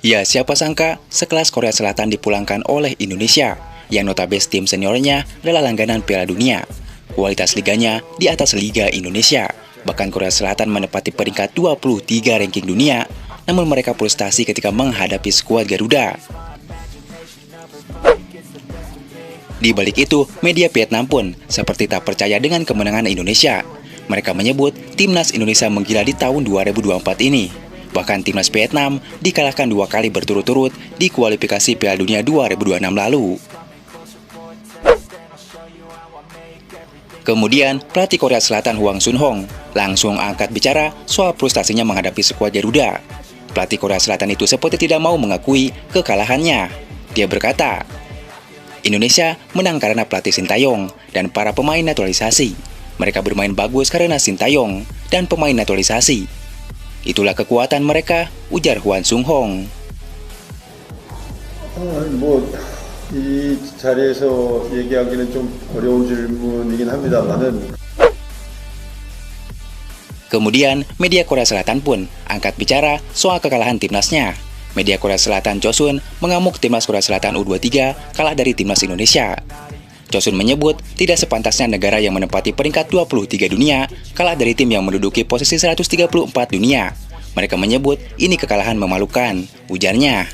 Ya, siapa sangka sekelas Korea Selatan dipulangkan oleh Indonesia, yang notabene tim seniornya adalah langganan Piala Dunia. Kualitas liganya di atas Liga Indonesia. Bahkan Korea Selatan menempati peringkat 23 ranking dunia, namun mereka frustasi ketika menghadapi skuad Garuda. Di balik itu, media Vietnam pun seperti tak percaya dengan kemenangan Indonesia. Mereka menyebut timnas Indonesia menggila di tahun 2024 ini. Bahkan timnas Vietnam dikalahkan 2 kali berturut-turut di kualifikasi Piala Dunia 2026 lalu. Kemudian, pelatih Korea Selatan Hwang Sun-hong langsung angkat bicara soal frustasinya menghadapi skuad Garuda. Pelatih Korea Selatan itu seperti tidak mau mengakui kekalahannya. Dia berkata, Indonesia menang karena pelatih Sintayong dan para pemain naturalisasi. Mereka bermain bagus karena Sintayong dan pemain naturalisasi. Itulah kekuatan mereka, ujar Hwang Sun-hong. 이 자리에서 얘기하기는 좀 어려운 질문이긴 합니다만은. Kemudian, media Korea Selatan pun angkat bicara soal kekalahan timnasnya. Media Korea Selatan Chosun mengamuk timnas Korea Selatan U23 kalah dari timnas Indonesia. Chosun menyebut tidak sepantasnya negara yang menempati peringkat 23 dunia kalah dari tim yang menduduki posisi 134 dunia. Mereka menyebut ini kekalahan memalukan, ujarnya.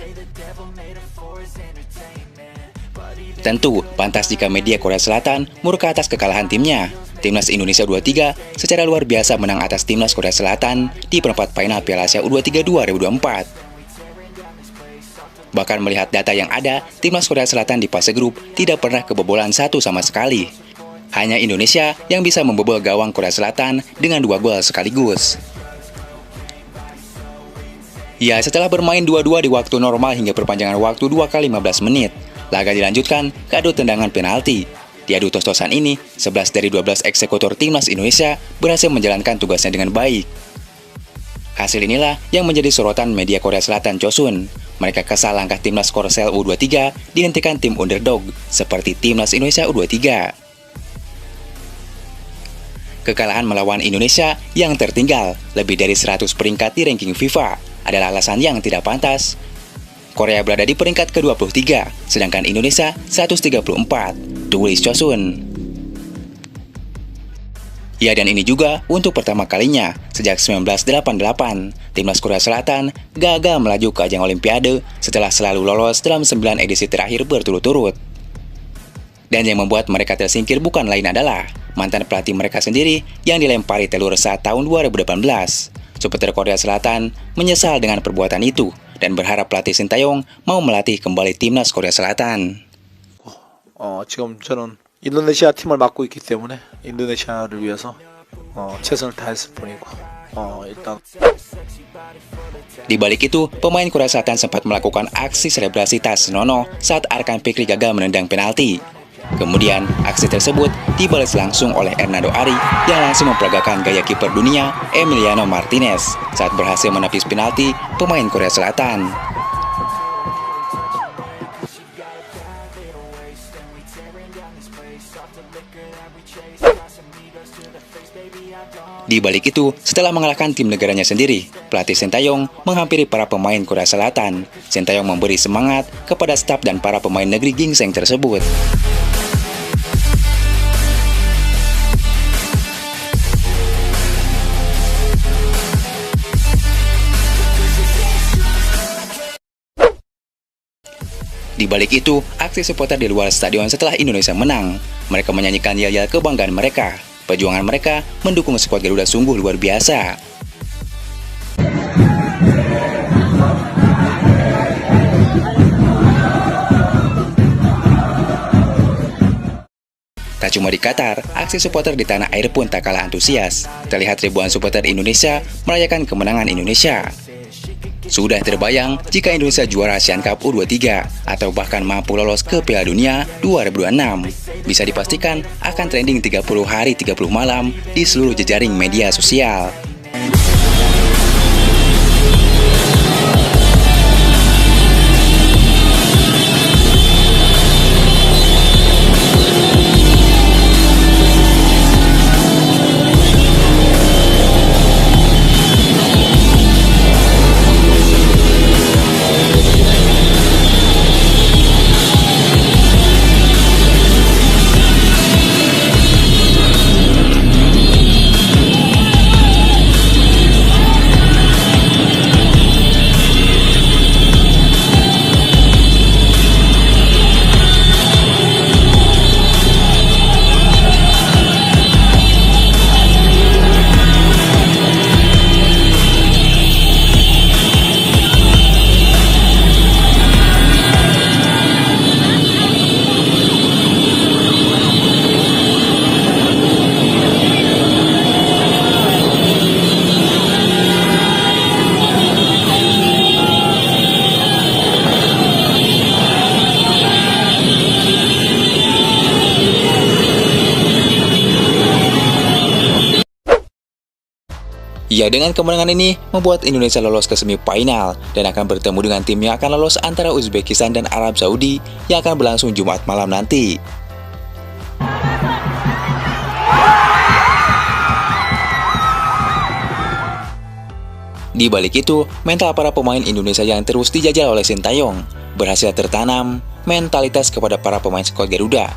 Tentu, pantas jika media Korea Selatan murka atas kekalahan timnya. Timnas Indonesia U23 secara luar biasa menang atas timnas Korea Selatan di perempat final Piala Asia U23 2024. Bahkan melihat data yang ada, timnas Korea Selatan di fase grup tidak pernah kebobolan satu sama sekali. Hanya Indonesia yang bisa membobol gawang Korea Selatan dengan 2 gol sekaligus. Ya, setelah bermain 2-2 di waktu normal hingga perpanjangan waktu 2 kali 15 menit, laga dilanjutkan ke adu tendangan penalti. Di adu tos-tosan ini, 11 dari 12 eksekutor timnas Indonesia berhasil menjalankan tugasnya dengan baik. Hasil inilah yang menjadi sorotan media Korea Selatan Chosun. Mereka kesal langkah timnas Korsel U23 dihentikan tim underdog seperti timnas Indonesia U23. Kekalahan melawan Indonesia yang tertinggal lebih dari 100 peringkat di ranking FIFA adalah alasan yang tidak pantas. Korea berada di peringkat ke-23, sedangkan Indonesia 134, tulis Chosun. Ya, dan ini juga untuk pertama kalinya sejak 1988, timnas Korea Selatan gagal melaju ke ajang Olimpiade setelah selalu lolos dalam 9 edisi terakhir berturut-turut. Dan yang membuat mereka tersingkir bukan lain adalah mantan pelatih mereka sendiri yang dilempari telur saat tahun 2018. Supporter Korea Selatan menyesal dengan perbuatan itu dan berharap pelatih Sintayong mau melatih kembali timnas Korea Selatan. 지금 저는 인도네시아 팀을 맡고 있기 때문에 인도네시아를 위해서 최선을 다했을 뿐이고 일단. Di balik itu, pemain Korea Selatan sempat melakukan aksi selebrasi tak senonoh saat Arkan Fikri gagal menendang penalti. Kemudian, aksi tersebut dibalas langsung oleh Hernando Ari yang langsung memperagakan gaya kiper dunia Emiliano Martinez saat berhasil menepis penalti pemain Korea Selatan. Di balik itu, setelah mengalahkan tim negaranya sendiri, pelatih Sintayong menghampiri para pemain Korea Selatan. Sintayong memberi semangat kepada staf dan para pemain negeri gingseng tersebut. Di balik itu, aksi supporter di luar stadion setelah Indonesia menang. Mereka menyanyikan yel-yel kebanggaan mereka. Perjuangan mereka mendukung skuad Garuda sungguh luar biasa. Tak cuma di Qatar, aksi supporter di tanah air pun tak kalah antusias. Terlihat ribuan supporter Indonesia merayakan kemenangan Indonesia. Sudah terbayang jika Indonesia juara Asian Cup U23 atau bahkan mampu lolos ke Piala Dunia 2026. Bisa dipastikan akan trending 30 hari 30 malam di seluruh jejaring media sosial. Ya, dengan kemenangan ini membuat Indonesia lolos ke semifinal dan akan bertemu dengan tim yang akan lolos antara Uzbekistan dan Arab Saudi yang akan berlangsung Jumat malam nanti. Di balik itu, mental para pemain Indonesia yang terus dijajal oleh Sintayong berhasil tertanam mentalitas kepada para pemain skuad Garuda.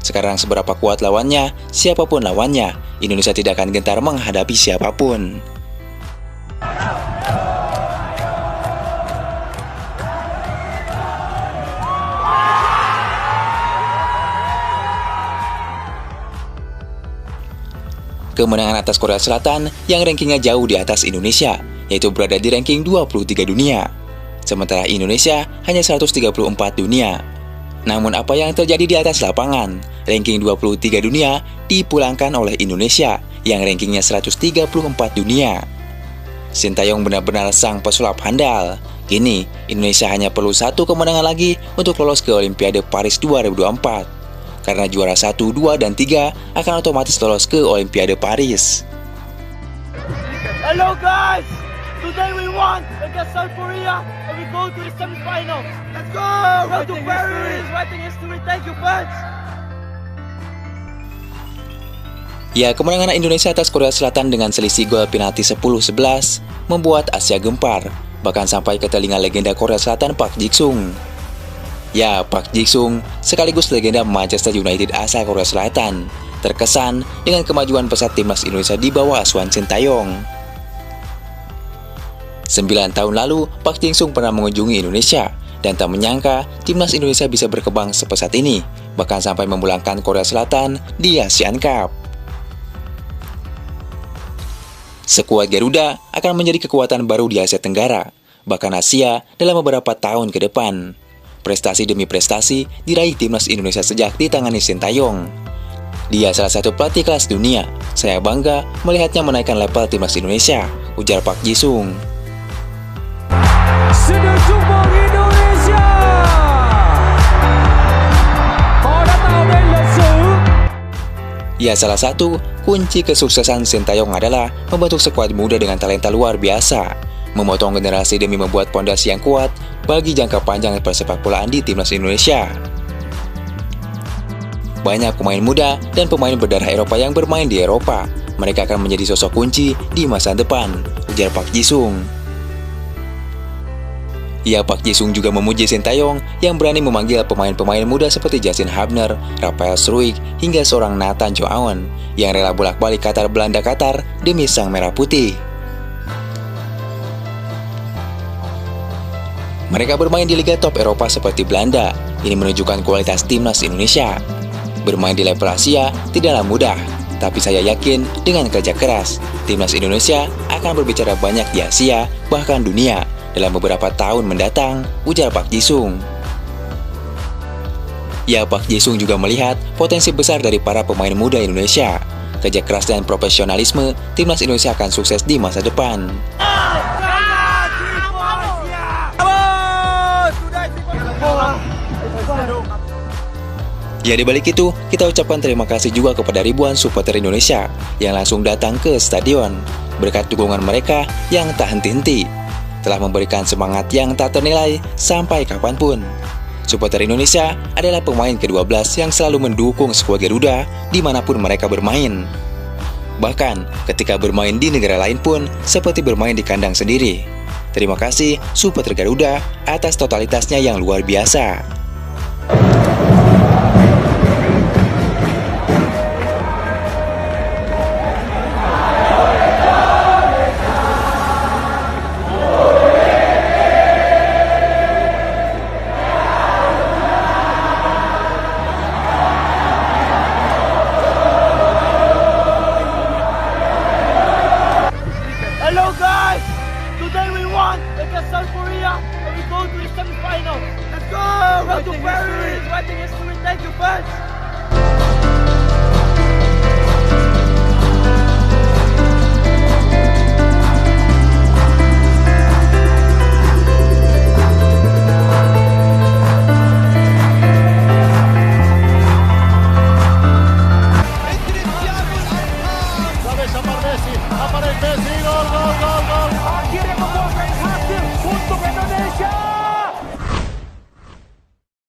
Sekarang seberapa kuat lawannya, siapapun lawannya, Indonesia tidak akan gentar menghadapi siapapun. Kemenangan atas Korea Selatan yang rankingnya jauh di atas Indonesia, yaitu berada di ranking 23 dunia. Sementara Indonesia hanya 134 dunia. Namun apa yang terjadi di atas lapangan, ranking 23 dunia dipulangkan oleh Indonesia yang rankingnya 134 dunia. Sintayong benar-benar sang pesulap handal. Kini, Indonesia hanya perlu satu kemenangan lagi untuk lolos ke Olimpiade Paris 2024. Karena juara 1, 2, dan 3 akan otomatis lolos ke Olimpiade Paris. Hello guys! Today we won against South Korea and we go to the semi-final. Let's go! Go to Paris! Writing history. Thank you fans! Ya, kemenangan Indonesia atas Korea Selatan dengan selisih gol penalti 10-11 membuat Asia gempar, bahkan sampai ke telinga legenda Korea Selatan Park Ji-sung. Ya, Park Ji-sung sekaligus legenda Manchester United asal Korea Selatan, terkesan dengan kemajuan pesat timnas Indonesia di bawah asuhan Sintayong. 9 tahun lalu, Park Ji-sung pernah mengunjungi Indonesia, dan tak menyangka timnas Indonesia bisa berkembang sepesat ini, bahkan sampai memulangkan Korea Selatan di Asian Cup. Skuad Garuda akan menjadi kekuatan baru di Asia Tenggara, bahkan Asia dalam beberapa tahun ke depan. Prestasi demi prestasi diraih timnas Indonesia sejak ditangani Sintayong. Dia salah satu pelatih kelas dunia. Saya bangga melihatnya menaikkan level timnas Indonesia, ujar Park Ji-sung. Ya, salah satu kunci kesuksesan Sintayong adalah membentuk skuad muda dengan talenta luar biasa, memotong generasi demi membuat pondasi yang kuat bagi jangka panjang persepakbolaan di timnas Indonesia. Banyak pemain muda dan pemain berdarah Eropa yang bermain di Eropa. Mereka akan menjadi sosok kunci di masa depan, ujar Park Ji-sung. Ya, Park Ji-sung juga memuji Sintayong yang berani memanggil pemain-pemain muda seperti Justin Hubner, Rafael Struijk, hingga seorang Nathan Joaon yang rela bolak-balik Qatar Belanda Qatar demi sang merah putih. Mereka bermain di liga top Eropa seperti Belanda. Ini menunjukkan kualitas timnas Indonesia. Bermain di level Asia tidaklah mudah, tapi saya yakin dengan kerja keras, timnas Indonesia akan berbicara banyak di Asia, bahkan dunia, dalam beberapa tahun mendatang, ujar Park Ji-sung. Ya, Park Ji-sung juga melihat potensi besar dari para pemain muda Indonesia. Kerja keras dan profesionalisme, timnas Indonesia akan sukses di masa depan. Ya, di balik itu, kita ucapkan terima kasih juga kepada ribuan supporter Indonesia yang langsung datang ke stadion. Berkat dukungan mereka yang tak henti-henti, telah memberikan semangat yang tak ternilai sampai kapanpun. Supporter Indonesia adalah pemain ke-12 yang selalu mendukung skuad Garuda dimanapun mereka bermain. Bahkan, ketika bermain di negara lain pun seperti bermain di kandang sendiri. Terima kasih supporter Garuda atas totalitasnya yang luar biasa.